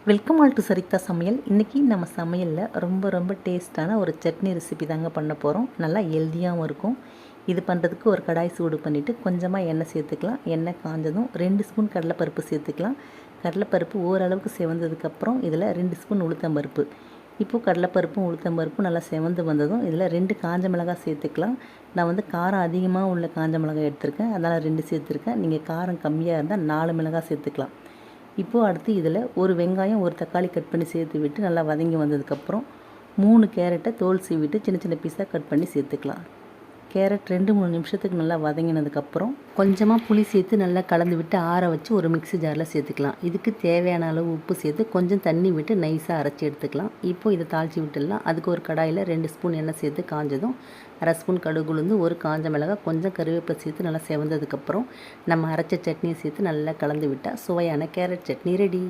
Welcome all to சரிக்தா சமையல். இன்றைக்கி நம்ம சமையலில் ரொம்ப டேஸ்ட்டான ஒரு சட்னி ரெசிபி தாங்க பண்ண போகிறோம். நல்லா ஹெல்த்தியாகவும் இருக்கும். இது பண்ணுறதுக்கு ஒரு கடாய் சூடு பண்ணிவிட்டு கொஞ்சமாக எண்ணெய் சேர்த்துக்கலாம். எண்ணெய் காஞ்சதும் 2 ஸ்பூன் கடலைப்பருப்பு சேர்த்துக்கலாம். கடலைப்பருப்பு ஓரளவுக்கு செவந்ததுக்கப்புறம் இதில் 2 ஸ்பூன் உளுத்தம்பருப்பு. இப்போது கடலைப்பருப்பும் உளுத்தம்பருப்பும் நல்லா செவந்து வந்ததும் இதில் 2 காஞ்ச மிளகாய் சேர்த்துக்கலாம். நான் காரம் அதிகமாக உள்ள காஞ்ச மிளகாய் எடுத்திருக்கேன், அதனால் 2 சேர்த்துருக்கேன். நீங்கள் காரம் கம்மியாக இருந்தால் 4 மிளகாய் சேர்த்துக்கலாம். இப்போது அடுத்து இதில் ஒரு வெங்காயம் ஒரு தக்காளி கட் பண்ணி சேர்த்து விட்டு நல்லா வதங்கி வந்ததுக்கப்புறம் 3 கேரட்டை தோல் சீவிட்டு சின்ன பீஸாக கட் பண்ணி சேர்த்துக்கலாம். கேரட் 2-3 நிமிஷத்துக்கு நல்லா வதங்கினதுக்கப்புறம் கொஞ்சமாக புளி சேர்த்து நல்லா கலந்து விட்டு ஆற வச்சு ஒரு மிக்ஸி ஜாரில் சேர்த்துக்கலாம். இதுக்கு தேவையான அளவு உப்பு சேர்த்து கொஞ்சம் தண்ணி விட்டு நைஸாக அரைச்சி எடுத்துக்கலாம். இப்போது இதை தாளித்து விட்டுடலாம். அதுக்கு ஒரு கடாயில் 2 ஸ்பூன் எண்ணெய் சேர்த்து காஞ்சதும் 1/2 ஸ்பூன் கடுகு உளுந்து, ஒரு காஞ்ச மிளகாய், கொஞ்சம் கருவேப்பிலை சேர்த்து நல்லா செவந்ததுக்கப்புறம் நம்ம அரைச்ச சட்னியை சேர்த்து நல்லா கலந்து விட்டால் சுவையான கேரட் சட்னி ரெடி.